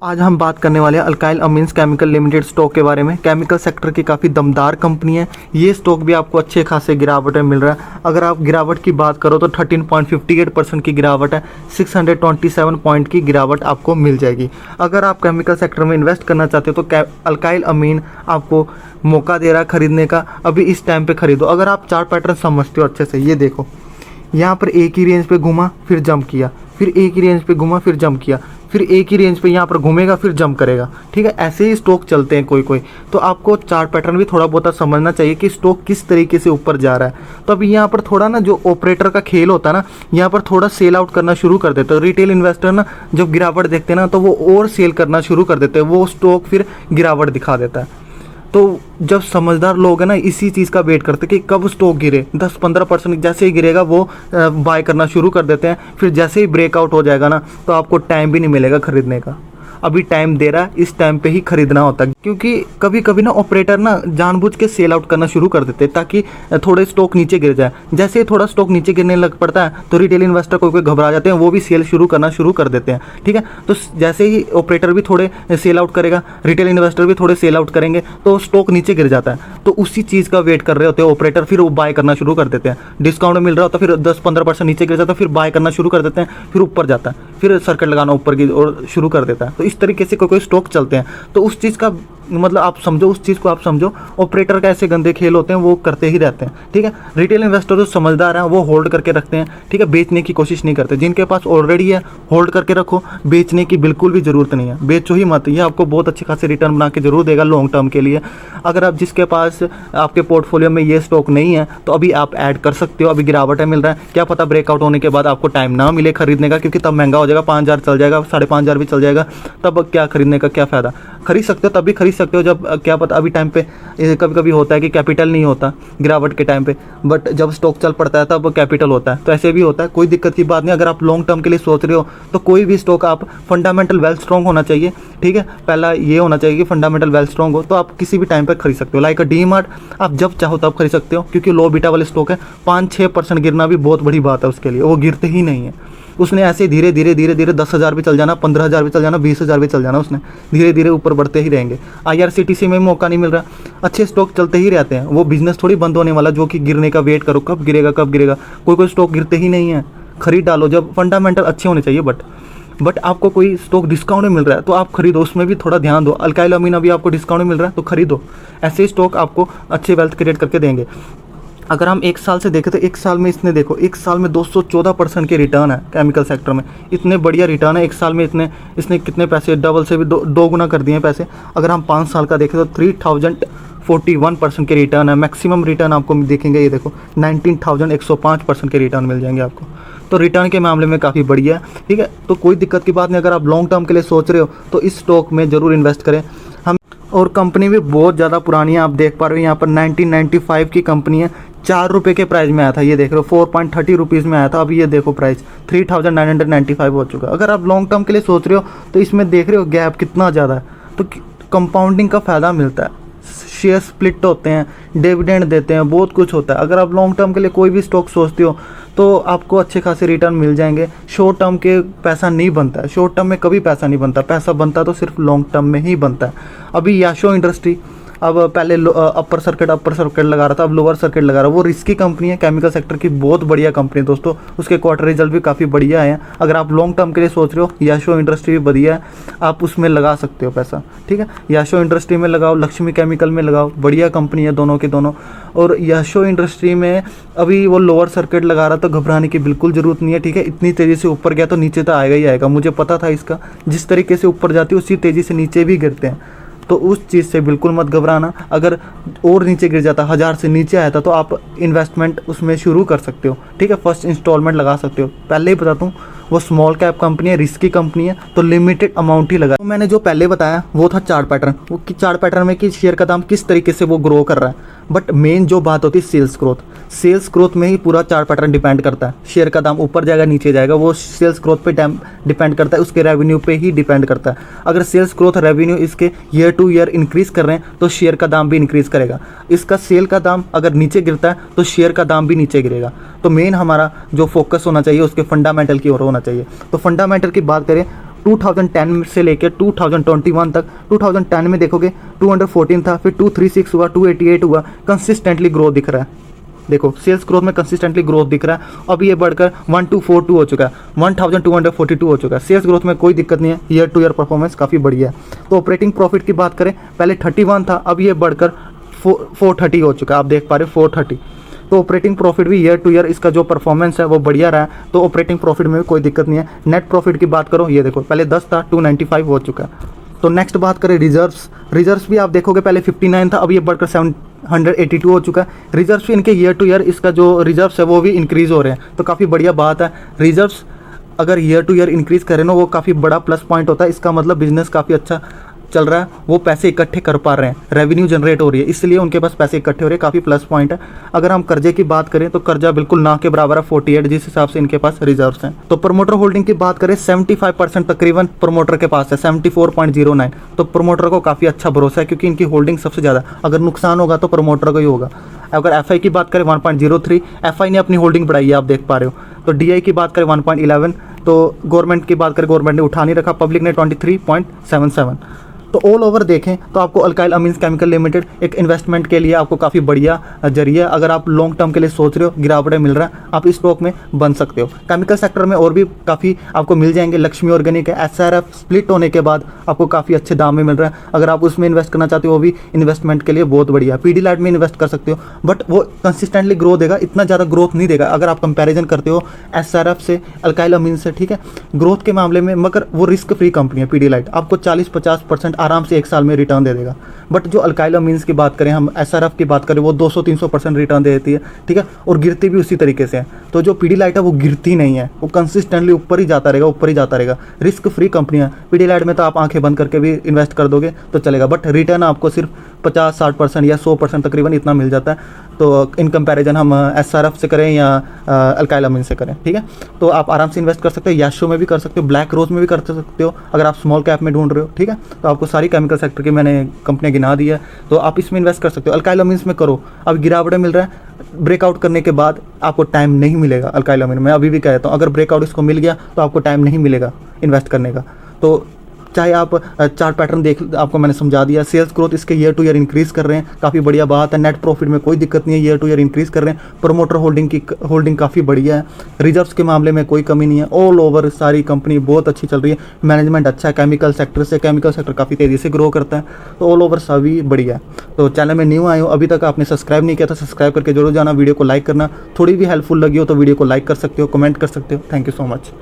आज हम बात करने वाले हैं alkyl amines chemical limited stock के बारे में। केमिकल सेक्टर की काफ़ी दमदार कंपनी है। ये स्टॉक भी आपको अच्छे खासे गिरावट में मिल रहा है। अगर आप गिरावट की बात करो तो 13.58% की गिरावट है, 627 पॉइंट की गिरावट आपको मिल जाएगी। अगर आप केमिकल सेक्टर में इन्वेस्ट करना चाहते हो तो अल्काइल अमीन आपको मौका दे रहा है खरीदने का। अभी इस टाइम पर खरीदो। अगर आप चार्ट पैटर्न समझते हो अच्छे से, ये देखो, यहाँ पर एक ही रेंज पे घूमा फिर जंप किया, फिर एक ही रेंज पे घूमा फिर जंप किया, फिर एक ही रेंज पे यहाँ पर घूमेगा फिर जंप करेगा। ठीक है, ऐसे ही स्टॉक चलते हैं कोई कोई। तो आपको चार्ट पैटर्न भी थोड़ा बहुत समझना चाहिए कि स्टॉक किस तरीके से ऊपर जा रहा है। तो अभी यहाँ पर थोड़ा ना जो ऑपरेटर का खेल होता है ना, यहाँ पर थोड़ा सेल आउट करना शुरू कर देते हैं। रिटेल इन्वेस्टर ना जब गिरावट देखते हैं ना तो वो और सेल करना शुरू कर देते हैं, वो स्टॉक फिर गिरावट दिखा देता है। तो जब समझदार लोग हैं ना इसी चीज़ का वेट करते हैं कि कब स्टॉक गिरे, 10-15% जैसे ही गिरेगा वो बाय करना शुरू कर देते हैं। फिर जैसे ही ब्रेकआउट हो जाएगा ना तो आपको टाइम भी नहीं मिलेगा खरीदने का। अभी टाइम दे रहा है, इस टाइम पे ही खरीदना होता है। क्योंकि कभी कभी ना ऑपरेटर ना जानबूझ के सेल आउट करना शुरू कर देते हैं ताकि थोड़े स्टॉक नीचे गिर जाए। जैसे ही थोड़ा स्टॉक नीचे गिरने लग पड़ता है तो रिटेल इन्वेस्टर कोई घबरा जाते हैं, वो भी सेल करना शुरू कर देते हैं। ठीक है, तो जैसे ही ऑपरेटर भी थोड़े सेल आउट करेगा, रिटेल इन्वेस्टर भी थोड़े सेल आउट करेंगे तो स्टॉक नीचे गिर जाता है। तो उसी चीज़ का वेट कर रहे होते हैं ऑपरेटर, फिर वो बाय करना शुरू कर देते हैं। डिस्काउंट मिल रहा होता है, फिर 10-15% नीचे गिर जाता है, फिर बाय करना शुरू कर देते हैं, फिर ऊपर जाता है, फिर सर्किट लगाना ऊपर की और शुरू कर देता है। तो इस तरीके से कोई स्टॉक चलते हैं। तो उस चीज़ का मतलब आप समझो, उस चीज़ को आप समझो, ऑपरेटर का ऐसे गंदे खेल होते हैं, वो करते ही रहते हैं। ठीक है, रिटेल इन्वेस्टर जो समझदार हैं वो होल्ड करके रखते हैं। ठीक है, बेचने की कोशिश नहीं करते। जिनके पास ऑलरेडी है होल्ड करके रखो, बेचने की बिल्कुल भी ज़रूरत नहीं है, बेचो ही मत। ये आपको बहुत अच्छे खासे रिटर्न बना के जरूर देगा लॉन्ग टर्म के लिए। अगर आप जिसके पास आपके पोर्टफोलियो में ये स्टॉक नहीं है तो अभी आप ऐड कर सकते हो। अभी गिरावट है मिल रहा है, क्या पता ब्रेकआउट होने के बाद आपको टाइम ना मिले खरीदने का, क्योंकि तब महंगा हो जाएगा, 5,000 चल जाएगा, 5,500 भी चल जाएगा। तब क्या खरीदने का क्या फ़ायदा। खरीद सकते हो, तब भी खरीद सकते हो जब क्या पता अभी टाइम पे कभी कभी होता है कि कैपिटल नहीं होता गिरावट के टाइम पे, बट जब स्टॉक चल पड़ता है तब कैपिटल होता है। तो ऐसे भी होता है, कोई दिक्कत की बात नहीं। अगर आप लॉन्ग टर्म के लिए सोच रहे हो तो कोई भी स्टॉक आप फंडामेंटल वेल स्ट्रॉन्ग होना चाहिए। ठीक है, पहला ये होना चाहिए कि फंडामेंटल वेल स्ट्रॉन्ग हो, तो आप किसी भी टाइम पर खरीद सकते हो। लाइक डी मार्ट आप जब चाहो तब खरीद सकते हो, क्योंकि लो बीटा वाले स्टॉक है। 5-6% गिरना भी बहुत बड़ी बात है उसके लिए, वो गिरते ही नहीं है। उसने ऐसे धीरे धीरे 10,000 भी चल जाना, 15,000 भी चल जाना, 20,000 भी चल जाना, उसने धीरे धीरे ऊपर बढ़ते ही रहेंगे। IRCTC में मौका नहीं मिल रहा, अच्छे स्टॉक चलते ही रहते हैं। वो बिजनेस थोड़ी बंद होने वाला जो कि गिरने का वेट करो, कब गिरेगा कब गिरेगा। कोई स्टॉक गिरते ही नहीं है, खरीद डालो जब फंडामेंटल अच्छे होने चाहिए। बट आपको कोई स्टॉक डिस्काउंट में मिल रहा है तो आप खरीदो, उसमें भी थोड़ा ध्यान दो। अल्काइल अमीन अभी आपको डिस्काउंट में मिल रहा है तो खरीदो। ऐसे स्टॉक आपको अच्छे वेल्थ क्रिएट करके देंगे। अगर हम 1 साल से देखें तो 1 साल में इसने देखो, 1 साल में 214% के रिटर्न है केमिकल सेक्टर में। इतने बढ़िया रिटर्न है 1 साल में। इसने कितने पैसे, डबल से भी दो गुना कर दिए पैसे। अगर हम 5 साल का देखें तो 3041% के रिटर्न है। मैक्सिमम रिटर्न आपको देखेंगे, ये देखो 19,105% के रिटर्न मिल जाएंगे आपको। तो रिटर्न के मामले में काफ़ी बढ़िया है। ठीक है, तो कोई दिक्कत की बात नहीं। अगर आप लॉन्ग टर्म के लिए सोच रहे हो तो इस स्टॉक में ज़रूर इन्वेस्ट करें। और कंपनी भी बहुत ज़्यादा पुरानी है, आप देख पा रहे हो यहाँ पर 1995 की कंपनी है। 4 रुपये के प्राइस में आया था, ये देख रहे हो 4.30 रुपीज़ में आया था। अभी ये देखो प्राइस 3,995 हो चुका। अगर आप लॉन्ग टर्म के लिए सोच रहे हो तो इसमें देख रहे हो गैप कितना ज़्यादा है। तो कंपाउंडिंग का फ़ायदा मिलता है, शेयर स्प्लिट होते हैं, डिविडेंड देते हैं, बहुत कुछ होता है। अगर आप लॉन्ग टर्म के लिए कोई भी स्टॉक सोचते हो तो आपको अच्छे खासे रिटर्न मिल जाएंगे। शॉर्ट टर्म के पैसा नहीं बनता है, शॉर्ट टर्म में कभी पैसा नहीं बनता। पैसा बनता तो सिर्फ लॉन्ग टर्म में ही बनता है। अभी याशो इंडस्ट्री अब पहले अपर सर्किट लगा रहा था, अब लोअर सर्किट लगा रहा है। वो रिस्की कंपनी है, केमिकल सेक्टर की बहुत बढ़िया कंपनी है दोस्तों। उसके क्वार्टर रिजल्ट भी काफ़ी बढ़िया है। अगर आप लॉन्ग टर्म के लिए सोच रहे हो, याशो इंडस्ट्री भी बढ़िया है, आप उसमें लगा सकते हो पैसा। ठीक है, याशो इंडस्ट्री में लगाओ, लक्ष्मी केमिकल में लगाओ, बढ़िया कंपनी है दोनों के दोनों। और याशो इंडस्ट्री में अभी वो लोअर सर्किट लगा रहा, तो घबराने की बिल्कुल ज़रूरत नहीं है। ठीक है, इतनी तेज़ी से ऊपर गया तो नीचे तो आएगा ही आएगा, मुझे पता था इसका। जिस तरीके से ऊपर जाती है उसी तेज़ी से नीचे भी गिरते हैं, तो उस चीज़ से बिल्कुल मत घबराना। अगर और नीचे गिर जाता, 1000 से नीचे आया था, तो आप इन्वेस्टमेंट उसमें शुरू कर सकते हो। ठीक है, फर्स्ट इंस्टॉलमेंट लगा सकते हो। पहले ही बताता हूँ, वो स्मॉल कैप कंपनी है, रिस्की कंपनी है, तो लिमिटेड अमाउंट ही लगा। तो मैंने जो पहले बताया वो था चार्ट पैटर्न, वो कि चार्ट पैटर्न में कि शेयर का दाम किस तरीके से वो ग्रो कर रहा है। बट मेन जो बात होती है सेल्स ग्रोथ, सेल्स ग्रोथ में ही पूरा चार्ट पैटर्न डिपेंड करता है। शेयर का दाम ऊपर जाएगा नीचे जाएगा, वो सेल्स ग्रोथ पे डिपेंड करता है, उसके रेवेन्यू पे ही डिपेंड करता है। अगर सेल्स ग्रोथ रेवेन्यू इसके ईयर टू ईयर इंक्रीज कर रहे हैं तो शेयर का दाम भी इंक्रीज करेगा। इसका सेल का दाम अगर नीचे गिरता है तो शेयर का दाम भी नीचे गिरेगा। तो मेन हमारा जो फोकस होना चाहिए उसके फंडामेंटल की ओर होना चाहिए। तो फंडामेंटल की बात करें 2010 से लेकर 2021 तक, 2010 में देखोगे 214 था, फिर 236 हुआ, 288 हुआ, कंसिस्टेंटली ग्रोथ दिख रहा है। देखो सेल्स ग्रोथ में कंसिस्टेंटली ग्रोथ दिख रहा है। अब ये बढ़कर 1242 हो चुका है, 1242 हो चुका है। सेल्स ग्रोथ में कोई दिक्कत नहीं है, ईयर टू ईयर परफॉर्मेंस काफ़ी बढ़िया है। तो ऑपरेटिंग प्रॉफिट की बात करें, पहले 31 था, अब ये बढ़कर 430 हो चुका है। आप देख पा रहे हो 430। तो ऑपरेटिंग प्रॉफिट भी ईयर टू ईयर इसका जो परफॉर्मेंस है वो बढ़िया रहा है, तो ऑपरेटिंग प्रॉफिट में भी कोई दिक्कत नहीं है। नेट प्रॉफिट की बात करो, ये देखो पहले 10 था, 295 हो चुका है। तो नेक्स्ट बात करें रिजर्व्स भी आप देखोगे पहले 59 था, अब ये बढ़कर 782 हो चुका है। रिजर्व्स भी इनके ईयर टू ईयर इसका जो रिजर्व्स है वो भी इंक्रीज़ हो रहे हैं, तो काफ़ी बढ़िया बात है। रिजर्व्स अगर ईयर टू ईयर इंक्रीज़ करें ना, वो काफ़ी बड़ा प्लस पॉइंट होता है। इसका मतलब बिजनेस काफ़ी अच्छा चल रहा है, वो पैसे इकट्ठे कर पा रहे हैं, रेवेन्यू जनरेट हो रही है, इसलिए उनके पास पैसे इकट्ठे हो रहे हैं, काफ़ी प्लस पॉइंट है। अगर हम कर्जे की बात करें तो कर्जा बिल्कुल ना के बराबर है 48, जिस हिसाब से इनके पास रिजर्व्स हैं। तो प्रमोटर होल्डिंग की बात करें 75% तकरीबन प्रमोटर के पास है, 74.09। तो प्रमोटर को काफ़ी अच्छा भरोसा है, क्योंकि इनकी होल्डिंग सबसे ज़्यादा, अगर नुकसान होगा तो प्रमोटर को ही होगा। अगर एफआई की बात करें 1.03, एफआई ने अपनी होल्डिंग बढ़ाई है, आप देख पा रहे हो। तो डीआई की बात करें 1.11, तो गवर्नमेंट की बात करें, गवर्नमेंट ने उठा नहीं रखा, पब्लिक ने 23.77। तो ऑल ओवर देखें तो आपको अल्काइल अमीन्स केमिकल लिमिटेड एक इन्वेस्टमेंट के लिए आपको काफ़ी बढ़िया जरिया, अगर आप लॉन्ग टर्म के लिए सोच रहे हो, गिरावटें मिल रहा है, आप इस स्टॉक में बन सकते हो। केमिकल सेक्टर में और भी काफ़ी आपको मिल जाएंगे, लक्ष्मी ऑर्गेनिक है, एसआरएफ स्प्लिट होने के बाद आपको काफ़ी अच्छे दाम में मिल रहा है, अगर आप उसमें इन्वेस्ट करना चाहते हो वो भी इन्वेस्टमेंट के लिए बहुत बढ़िया। पीडीलाइट में इन्वेस्ट कर सकते हो, बट वो कंसिस्टेंटली ग्रोथ देगा, इतना ज़्यादा ग्रोथ नहीं देगा अगर आप कंपेरिजन करते हो एसआरएफ से, अल्काइल अमीन से, ठीक है, ग्रोथ के मामले में। मगर वो रिस्क फ्री कंपनी है पीडीलाइट, आपको 40-50% आराम से एक साल में रिटर्न दे देगा। बट जो अल्काइल अमीन्स की बात करें, हम एसआरएफ की बात करें, वो 200-300% रिटर्न दे देती है, ठीक है, और गिरती भी उसी तरीके से है। तो जो पीडीलाइट है वो गिरती नहीं है, वो कंसिस्टेंटली ऊपर ही जाता रहेगा, ऊपर ही जाता रहेगा। रिस्क फ्री कंपनी है पीडीलाइट में, तो आप आंखें बंद करके भी इन्वेस्ट कर दोगे तो चलेगा, बट रिटर्न आपको सिर्फ 50-60% या 100% तकरीबन इतना मिल जाता है। तो इन कंपैरिजन हम एसआरएफ से करें या अल्काइल अमीन से करें, ठीक है, तो आप आराम से इन्वेस्ट कर सकते हो। याशो में भी कर सकते हो, ब्लैक रोज में भी कर सकते हो, अगर आप स्मॉल कैप में ढूंढ रहे हो, ठीक है। तो आपको सारी केमिकल सेक्टर की मैंने कंपनियां गिना दी है, तो आप इसमें इन्वेस्ट कर सकते हो। अल्काइल अमीन्स में करो, अब गिरावटें मिल रहा है, ब्रेकआउट करने के बाद आपको टाइम नहीं मिलेगा। अल्काइल अमीन में अभी भी कहता हूँ, अगर ब्रेकआउट इसको मिल गया तो आपको टाइम नहीं मिलेगा इन्वेस्ट करने का। तो चाहे आप चार्ट पैटर्न देख, आपको मैंने समझा दिया। सेल्स ग्रोथ इसके ईयर टू ईयर इंक्रीज़ कर रहे हैं, काफ़ी बढ़िया बात है। नेट प्रॉफिट में कोई दिक्कत नहीं है, ईयर टू ईयर इंक्रीज़ कर रहे हैं। प्रमोटर होल्डिंग काफ़ी बढ़िया है। रिजर्व्स के मामले में कोई कमी नहीं है। ऑल ओवर सारी कंपनी बहुत अच्छी चल रही है, मैनेजमेंट अच्छा है। केमिकल सेक्टर काफ़ी तेज़ी से ग्रो करता है, तो ऑल ओवर सभी बढ़िया है। तो चैनल में न्यू आए हो, अभी तक आपने सब्सक्राइब नहीं किया तो सब्सक्राइब करके जरूर जाना। वीडियो को लाइक करना, थोड़ी भी हेल्पफुल लगी हो तो वीडियो को लाइक कर सकते हो, कमेंट कर सकते हो। Thank you so much.